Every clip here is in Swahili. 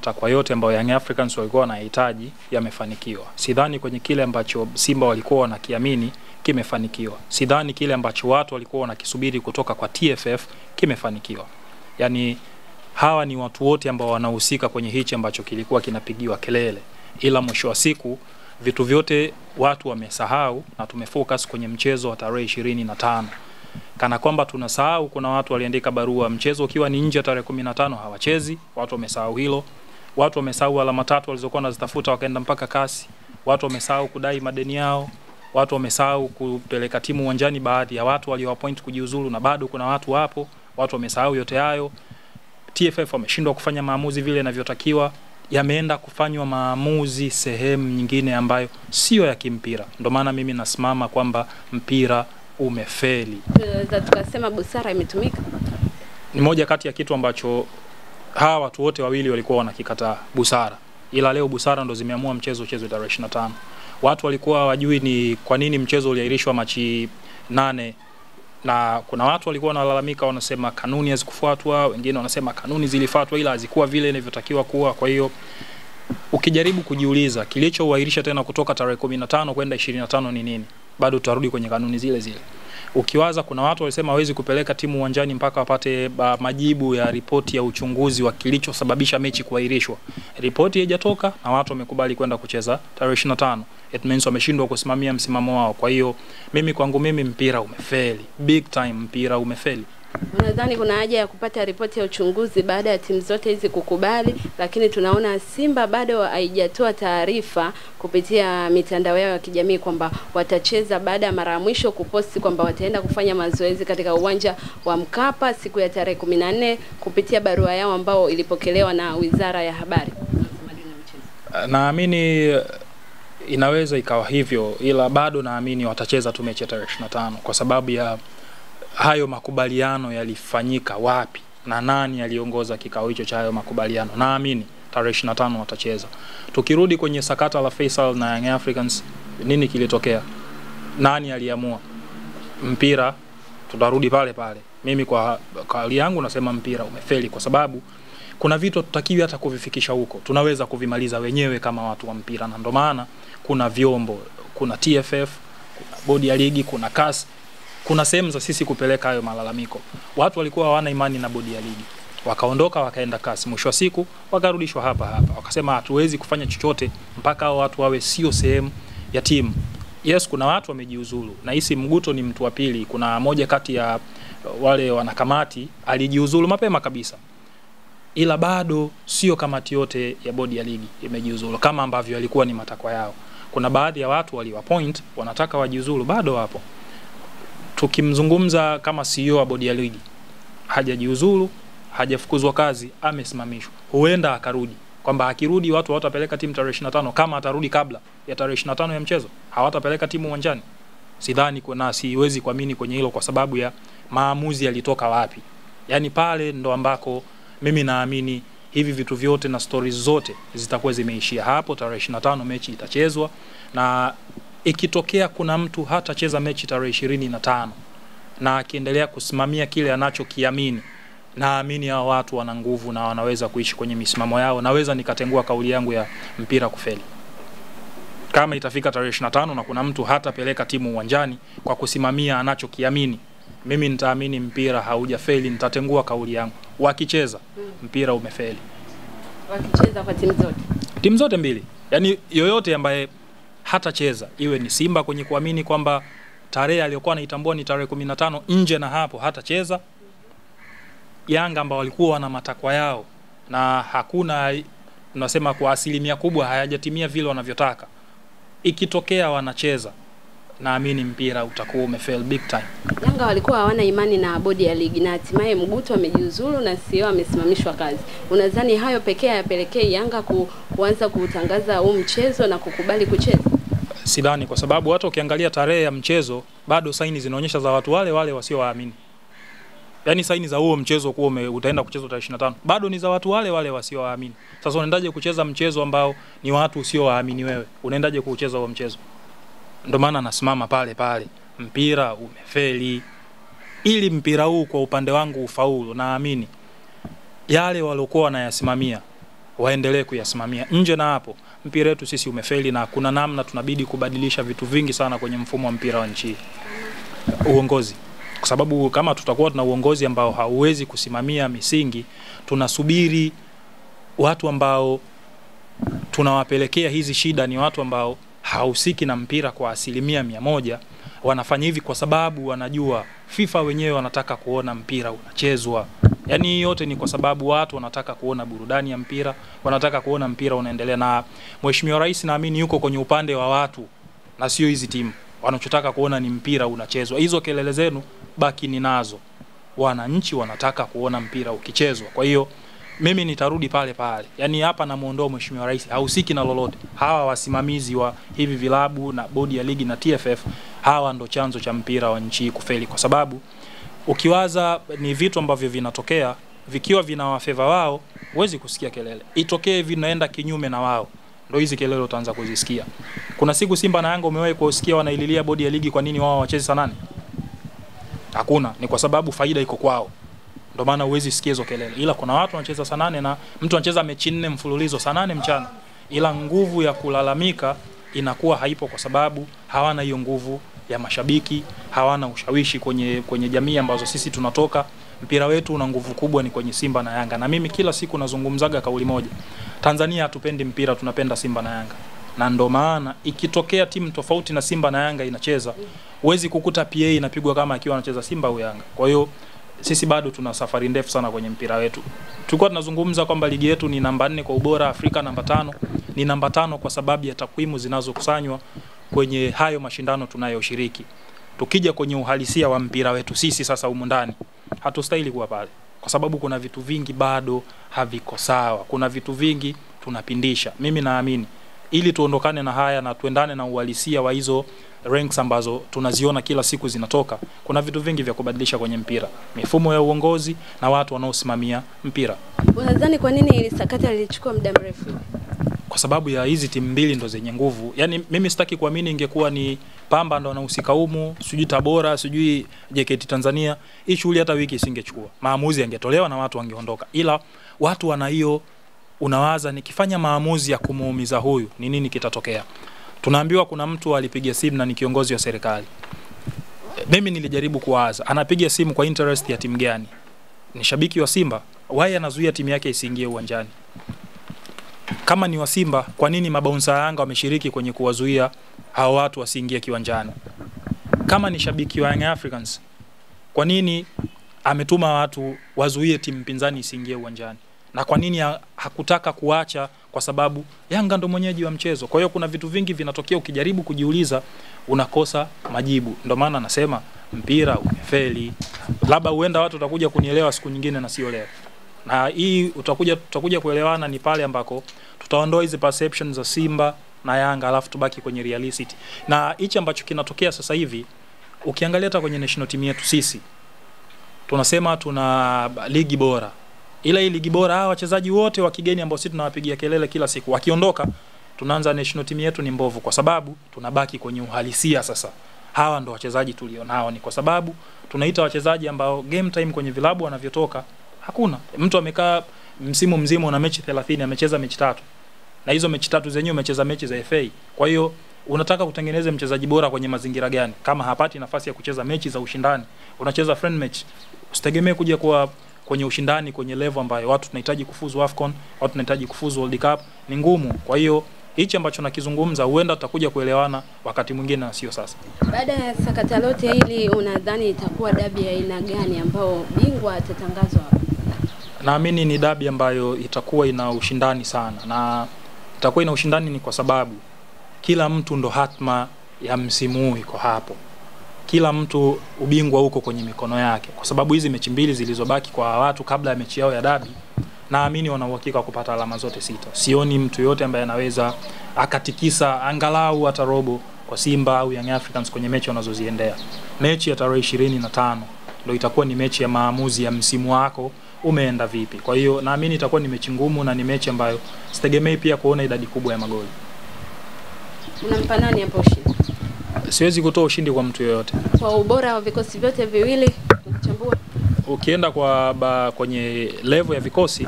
matakwa yote ambayo Young Africans walikuwa wanahitaji yamefanikiwa. Sidhani kwenye kile ambacho Simba walikuwa wanakiamini kimefanikiwa. Sidhani kile ambacho watu walikuwa wanakisubiri kutoka kwa TFF kimefanikiwa. Yani hawa ni watu wote ambao wanahusika kwenye hichi ambacho kilikuwa kinapigiwa kelele. Ila mwisho wa siku vitu vyote watu wamesahau na tumefocus kwenye mchezo wa tarehe 25. Kana kwamba tunasahau kuna watu waliandika barua mchezo ukiwa ni nje tarehe 15 hawachezi, watu wamesahau hilo. Watu wamesahau alama 3 walizokuwa wanazitafuta wakaenda mpaka kasi. Watu wamesahau kudai madeni yao. Watu wamesahau kupeleka timu uwanjani baadhi ya watu waliowapoint kujiuzulu na bado kuna watu hapo. Watu wamesahau yote hayo. TFF wameshindwa kufanya maamuzi vile inavyotakiwa. Yameenda kufanywa maamuzi sehemu nyingine ambayo sio ya kimpira. Ndio maana mimi nasimama kwamba mpira umefeli. Tukasema busara imetumika. Ni moja kati ya kitu ambacho hawa watu wote wawili walikuwa wanakikataa, busara. Ila leo busara ndo zimeamua mchezo uchezwe tarehe 25. Watu walikuwa hawajui ni kwa nini mchezo uliahirishwa Machi 8 na kuna watu walikuwa wanalalamika wanasema kanuni hazikufuatwa, wengine wanasema kanuni zilifuatwa ila hazikuwa vile inavyotakiwa kuwa. Kwa hiyo ukijaribu kujiuliza kilichouahirisha tena kutoka tarehe 15 kwenda 25 ni nini? Bado tutarudi kwenye kanuni zile zile. Ukiwaza kuna watu walisema hawezi kupeleka timu uwanjani mpaka wapate majibu ya ripoti ya uchunguzi wa kilichosababisha mechi kuahirishwa. Ripoti haijatoka na watu wamekubali kwenda kucheza tarehe 25. It means wameshindwa kusimamia msimamo wao. Kwa hiyo mimi kwangu mimi mpira umefeli. Big time mpira umefeli. Unadhani kuna haja ya kupata ripoti ya uchunguzi baada ya timu zote hizi kukubali, lakini tunaona Simba bado haijatoa taarifa kupitia mitandao yao ya kijamii kwamba watacheza baada ya mara ya mwisho kuposti kwamba wataenda kufanya mazoezi katika uwanja wa Mkapa siku ya tarehe 14 kupitia barua yao ambao ilipokelewa na Wizara ya Habari. Naamini inaweza ikawa hivyo, ila bado naamini watacheza tu mechi ya tarehe 25 kwa sababu ya hayo makubaliano yalifanyika wapi na nani aliongoza kikao hicho cha hayo makubaliano. Naamini tarehe 25 watacheza. Tukirudi kwenye sakata la Faisal na Young Africans, nini kilitokea? Nani aliamua? Mpira tutarudi pale pale. Mimi kwa hali yangu nasema mpira umefeli kwa sababu kuna vitu tutakiwi hata kuvifikisha huko. Tunaweza kuvimaliza wenyewe kama watu wa mpira, na ndio maana kuna vyombo, kuna TFF, kuna bodi ya ligi, kuna CAS. Kuna sehemu za sisi kupeleka hayo malalamiko. Watu walikuwa hawana imani na bodi ya ligi. Wakaondoka wakaenda CAS. Mwisho wa siku wakarudishwa hapa. Wakasema hatuwezi kufanya chochote mpaka hao watu wawe sio sehemu ya timu. Yes, kuna watu wamejiuzulu. Na hisi Mguto ni mtu wa pili. Kuna moja kati ya wale wanakamati alijiuzulu mapema kabisa. Ila bado sio kamati yote ya bodi ya ligi imejiuzulu kama ambavyo yalikuwa ni matakwa yao. Kuna baadhi ya watu waliwapoint wanataka wajiuzulu bado hapo. Tukimzungumza kama CEO wa bodi ya ligi, hajajiuzulu, hajafukuzwa kazi, amesimamishwa. Huenda akarudi. Kwamba akirudi watu hawatapeleka timu tarehe 25 kama atarudi kabla ya tarehe 25 ya mchezo, hawatapeleka timu uwanjani. Sidhani kuna, siwezi kuamini kwenye hilo kwa sababu ya maamuzi yalitoka wapi. Yaani pale ndo ambako mimi naamini hivi vitu vyote na stories zote zitakuwa zimeishia hapo. Tarehe 25 mechi itachezwa, na ikitokea kuna mtu hatacheza mechi tarehe 25 na akiendelea kusimamia kile anachokiamini, naamini hao watu wana nguvu na wanaweza kuishi kwenye misimamo yao. Naweza nikatengua kauli yangu ya mpira kufeli. Kama itafika tarehe 25 na kuna mtu hatapeleka timu uwanjani kwa kusimamia anachokiamini, mimi nitaamini mpira haujafeli, nitatengua kauli yangu. Wakicheza mpira umefeli. Wakicheza kwa timu zote. Timu zote mbili. Yaani yoyote ambaye hatacheza, iwe ni Simba kwenye kuamini kwamba tarehe aliyokuwa anaitambua ni tarehe 15, nje na hapo hatacheza. Yanga ambao walikuwa wana matakwa yao na hakuna, tunasema kwa asilimia kubwa hayajatimia vile wanavyotaka, ikitokea wanacheza, naamini mpira utakuwa umefail big time. Yanga walikuwa hawana imani na bodi ya ligi na hatimaye Mguto amejiuzulu na CEO amesimamishwa kazi. Unadhani hayo pekee yapelekee Yanga kuanza kutangaza huu mchezo na kukubali kucheza? Sidhani, kwa sababu hata ukiangalia tarehe ya mchezo bado saini zinaonyesha za watu wale wale wasiowaamini. Yaani saini za huo mchezo kuwa utaenda kuchezwa tarehe 25 bado ni za watu wale wale wasiowaamini. Sasa unaendaje kucheza mchezo ambao ni watu usiowaamini wewe? Unaendaje kucheza huo mchezo? Ndio maana nasimama pale pale, mpira umefeli. Ili mpira huu kwa upande wangu ufaulu, naamini yale waliokuwa wanayasimamia waendelee kuyasimamia. Nje na hapo, mpira wetu sisi umefeli na kuna namna tunabidi kubadilisha vitu vingi sana kwenye mfumo wa mpira wa nchi. Uongozi. Kwa sababu kama tutakuwa tuna uongozi ambao hauwezi kusimamia misingi, tunasubiri watu ambao tunawapelekea hizi shida ni watu ambao hahusiki na mpira kwa 100%. Wanafanya hivi kwa sababu wanajua FIFA wenyewe wanataka kuona mpira unachezwa. Yaani yote ni kwa sababu watu wanataka kuona burudani ya mpira, wanataka kuona mpira unaendelea, na Mheshimiwa Rais naamini yuko kwenye upande wa watu na sio hizi timu. Wanachotaka kuona ni mpira unachezwa. Hizo kelele zenu baki ni nazo. Wananchi wanataka kuona mpira ukichezwa. Kwa hiyo mimi nitarudi pale pale. Yaani hapa namuondoa Mheshimiwa Rais, hahusiki na lolote. Hawa wasimamizi wa hivi vilabu na bodi ya ligi na TFF, hawa ndo chanzo cha mpira wa nchi kufeli, kwa sababu ukiwaza ni vitu ambavyo vinatokea vikiwa vinawafeva wao, huwezi kusikia kelele. Itokee vinaenda kinyume na wao, ndio hizi kelele utaanza kuzisikia. Kuna siku Simba na Yanga umewahi kusikia wanaililia bodi ya ligi kwa nini wao wacheze saa 8? Hakuna. Ni kwa sababu faida iko kwao. Ndio maana huwezi sikia hizo kelele. Ila kuna watu wanacheza saa 8 na mtu anacheza mechi 4 mfululizo saa 8 mchana. Ila nguvu ya kulalamika inakuwa haipo kwa sababu hawana hiyo nguvu ya mashabiki, hawana ushawishi kwenye jamii ambazo sisi tunatoka. Mpira wetu una nguvu kubwa ni kwenye Simba na Yanga. Na mimi kila siku nazungumzaga kauli moja. Tanzania hatupendi mpira, tunapenda Simba na Yanga. Na ndo maana ikitokea timu tofauti na Simba na Yanga inacheza, huwezi kukuta PA inapigwa kama akiwa anacheza Simba au Yanga. Kwa hiyo sisi bado tuna safari ndefu sana kwenye mpira wetu. Tulikuwa tunazungumza kwamba ligi yetu ni namba 4 kwa ubora Afrika, namba 5. Ni namba 5 kwa sababu ya takwimu zinazokusanywa kwenye hayo mashindano tunayoshiriki. Tukija kwenye uhalisia wa mpira wetu sisi sasa humu ndani, hatustahili kuwa pale. Kwa sababu kuna vitu vingi bado haviko sawa. Kuna vitu vingi tunapindisha. Mimi naamini ili tuondokane na haya na tuendane na uhalisia wa hizo ranks ambazo tunaziona kila siku zinatoka, kuna vitu vingi vya kubadilisha kwenye mpira. Mifumo ya uongozi na watu wanaosimamia mpira. Unadhani kwa nini ili sakata lilichukua muda mrefu? Kwa sababu ya hizi timu mbili ndo zenye nguvu. Yaani mimi sitaki kuamini ingekuwa ni Pamba ndo wanahusika humu, sijui Tabora, sijui JKT Tanzania, hii shughuli hata wiki isingechukua. Maamuzi yangetolewa na watu wangeondoka. Ila watu wana hiyo, unawaza nikifanya maamuzi ya kumuumiza huyu ni nini kitatokea. Tunaambiwa kuna mtu alipiga simu na ni kiongozi wa serikali. Mimi nilijaribu kuwaza, anapiga simu kwa interest ya timu gani? Ni shabiki wa Simba, why anazuia timu yake isiingie uwanjani? Kama ni wa Simba, kwa nini mabouncer Yanga wameshiriki kwenye kuwazuia hao watu wasiingie kiwanjani? Kama ni shabiki wa Young Africans, kwa nini ametuma watu wazuie timu pinzani isiingie uwanjani? Na kwa nini hakutaka kuacha? Kwa sababu Yanga ndo mwenyeji wa mchezo. Kwa hiyo kuna vitu vingi vinatokea, ukijaribu kujiuliza unakosa majibu. Ndio maana nasema mpira umefeli. Labda huenda watu watakuja kunielewa siku nyingine na sio leo. Na hii tutakuja kuelewana ni pale ambako tutaondoa hizo perceptions za Simba na Yanga alafu tubaki kwenye reality. Na hichi ambacho kinatokea sasa hivi, ukiangalia hata kwenye national team yetu sisi tunasema tuna ligi bora. Ila hii ligi bora, hawa wachezaji wote wa kigeni ambao sisi tunawapigia kelele kila siku wakiondoka, tunaanza national team yetu ni mbovu kwa sababu tunabaki kwenye uhalisia sasa. Hawa ndo wachezaji tulionao, ni kwa sababu tunaita wachezaji ambao game time kwenye vilabu wanavyotoka hakuna. Mtu amekaa msimu mzima na mechi 30 amecheza mechi 3. Na hizo mechi 3 zenyewe umecheza mechi za FA. Kwa hiyo unataka kutengeneza mchezaji bora kwenye mazingira gani kama hapati nafasi ya kucheza mechi za ushindani? Unacheza friend match, usitegemee kuja kwa kwenye ushindani kwenye level ambayo watu tunahitaji kufuzu AFCON, watu tunahitaji kufuzu World Cup, ni ngumu. Kwa hiyo hichi ambacho nakizungumza huenda tutakuja kuelewana wakati mwingine na sio sasa. Baada ya sakata lote hili, unadhani itakuwa dabi ya aina gani ambao bingwa atatangazwa hapa? Naamini ni dabi ambayo itakuwa ina ushindani sana, na itakuwa ina ushindani ni kwa sababu kila mtu ndo hatma ya msimu huu iko hapo. Kila mtu ubingwa huko kwenye mikono yake, kwa sababu hizi mechi mbili zilizobaki kwa watu kabla ya mechi yao ya dabi, naamini wana uhakika kupata alama zote 6. Sioni mtu yote ambaye anaweza akatikisa angalau hata robo kwa Simba au Young Africans kwenye mechi wanazoziendea. Mechi ya tarehe 25 ndio itakuwa ni mechi ya maamuzi ya msimu wako umeenda vipi. Kwa hiyo naamini itakuwa ni mechi ngumu na ni mechi ambayo sitegemei pia kuona idadi kubwa ya magoli. Unampa nani hapo ushindi? Siwezi kutoa ushindi kwa mtu yoyote. Kwa ubora wa vikosi vyote viwili kuchambua. Ukienda kwenye level ya vikosi,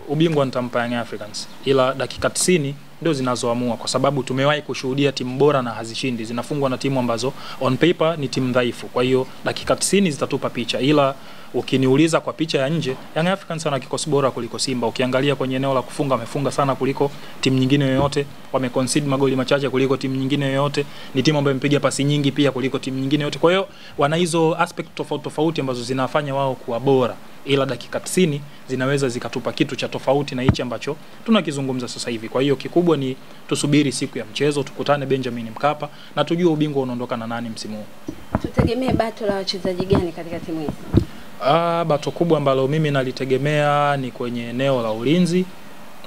ubingwa nitampa Young Africans, ila dakika 90 ndio zinazoamua, kwa sababu tumewahi kushuhudia timu bora na hazishindi, zinafungwa na timu ambazo on paper ni timu dhaifu. Kwa hiyo dakika 90 zitatupa picha, ila ukiniuliza kwa picha ya nje, Young Africans ana kikosi bora kuliko Simba. Ukiangalia kwenye eneo la kufunga, wamefunga sana kuliko timu nyingine yoyote, wameconcede magoli machache kuliko timu nyingine yoyote, ni timu ambayo imepiga pasi nyingi pia kuliko timu nyingine yoyote. Kwa hiyo wana hizo aspect tofauti ambazo zinafanya wao kuwa bora, ila dakika 90 zinaweza zikatupa kitu cha tofauti na hichi ambacho tunakizungumza sasa hivi. Kwa hiyo kikubwa ni tusubiri siku ya mchezo, tukutane Benjamin Mkapa na tujue ubingwa unaondoka na nani msimu huu. Tutegemee bato la wachezaji gani katika timu hizi? Bato kubwa ambalo mimi nalitegemea ni kwenye eneo la ulinzi,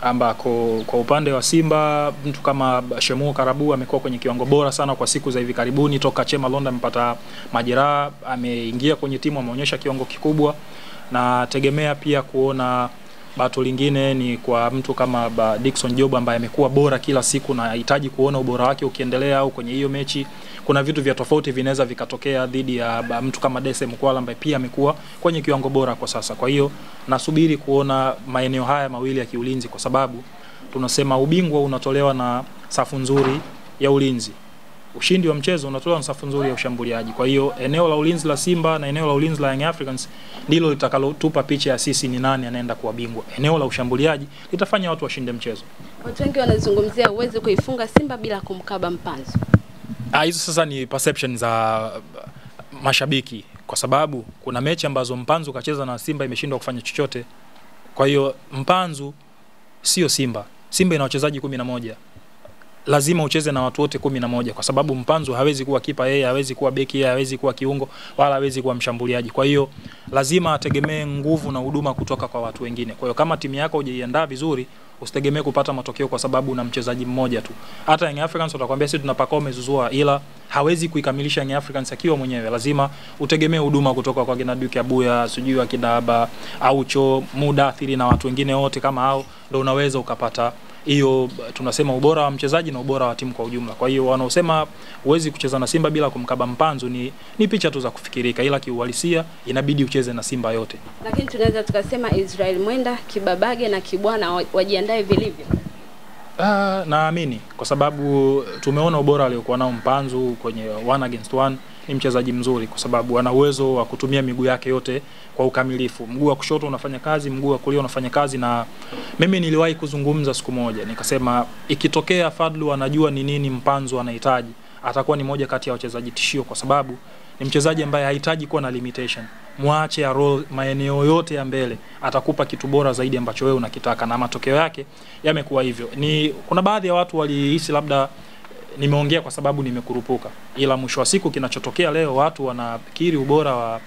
ambako kwa upande wa Simba mtu kama Shemu Karabu amekuwa kwenye kiwango bora sana kwa siku za hivi karibuni, toka Chema Londa amepata majeraha, ameingia kwenye timu, ameonyesha kiwango kikubwa. Na tegemea pia kuona bato lingine ni kwa mtu kama Dickson Job ambaye amekuwa bora kila siku, na hitaji kuona ubora wake ukiendelea, au kwenye hiyo mechi kuna vitu vya tofauti vinaweza vikatokea dhidi ya mtu kama Dese Mkwala ambaye pia amekuwa kwenye kiwango bora kwa sasa. Kwa hiyo nasubiri kuona maeneo haya mawili ya kiulinzi, kwa sababu tunasema ubingwa unatolewa na safu nzuri ya ulinzi, ushindi wa mchezo unatolewa na safu nzuri ya ushambuliaji. Kwa hiyo eneo la ulinzi la Simba na eneo la ulinzi la Young Africans ndilo litakalotupa picha ya sisi ni nani anaenda kuwa bingwa. Eneo la ushambuliaji litafanya watu washinde mchezo. Watu wengi wanazungumzia uwezo kuifunga Simba bila kumkaba Mpanzu. Hizo sasa ni perception za mashabiki, kwa sababu kuna mechi ambazo Mpanzu kacheza na Simba imeshindwa kufanya chochote. Kwa hiyo Mpanzu sio Simba. Simba ina wachezaji 11. Lazima ucheze na watu wote 11, kwa sababu Mpanzu hawezi kuwa kipa yeye, hawezi kuwa beki yeye, hawezi kuwa kiungo, wala hawezi kuwa mshambuliaji. Kwa hiyo lazima ategemee nguvu na huduma kutoka kwa watu wengine. Kwa hiyo kama timu yako hujaiandaa vizuri, usitegemee kupata matokeo kwa sababu una mchezaji mmoja tu. Hata Young Africans watakwambia sisi tunapaka umezuzua, ila hawezi kuikamilisha Young Africans akiwa mwenyewe. Lazima utegemee huduma kutoka kwa kina Duke Abuya, sijui Akidaba, Aucho, Mudathiri na watu wengine wote kama hao, ndio unaweza ukapata hiyo tunasema ubora wa mchezaji na ubora wa timu kwa ujumla. Kwa hiyo wanaosema uwezi kucheza na Simba bila kumkaba Mpanzu ni picha tu za kufikirika, ila kiuhalisia inabidi ucheze na Simba yote. Lakini tunaweza tukasema Israel Mwenda, Kibabage na Kibwana wajiandae vilivyo. Naamini kwa sababu tumeona ubora aliokuwa nao Mpanzu kwenye 1 against 1. Ni mchezaji mzuri kwa sababu ana uwezo wa kutumia miguu yake yote kwa ukamilifu. Mguu wa kushoto unafanya kazi, mguu wa kulia unafanya kazi. Na mimi niliwahi kuzungumza siku moja nikasema ikitokea Fadlu anajua ni nini Mpanzu anahitaji, atakuwa ni moja kati ya wachezaji tishio, kwa sababu ni mchezaji ambaye hahitaji kuwa na limitation. Muache ya roll maeneo yote ya mbele, atakupa kitu bora zaidi ambacho wewe unakitaka, na matokeo yake yamekuwa hivyo. Kuna baadhi ya watu walihisi labda nimeongea kwa sababu nimekurupuka, ila mwisho wa siku kinachotokea leo watu wanakiri ubora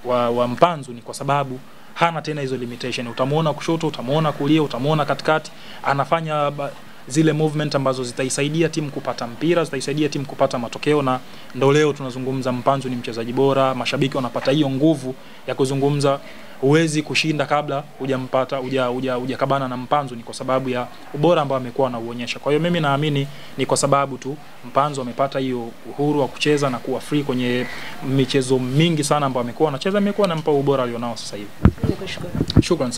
wa Mpanzu ni kwa sababu hana tena hizo limitation. Utamuona kushoto, utamuona kulia, utamuona katikati, anafanya zile movement ambazo zitaisaidia timu kupata mpira, zitaisaidia timu kupata matokeo, na ndio leo tunazungumza Mpanzu ni mchezaji bora. Mashabiki wanapata hiyo nguvu ya kuzungumza huwezi kushinda kabla hujampata hujakabana na Mpanzu, ni kwa sababu ya ubora ambao amekuwa anauonyesha. Kwa hiyo mimi naamini ni kwa sababu tu Mpanzu amepata hiyo uhuru wa kucheza na kuwa free kwenye michezo mingi sana ambayo amekuwa anacheza, amekuwa anampa ubora alionao sasa hivi. Nikushukuru. Shukrani sana.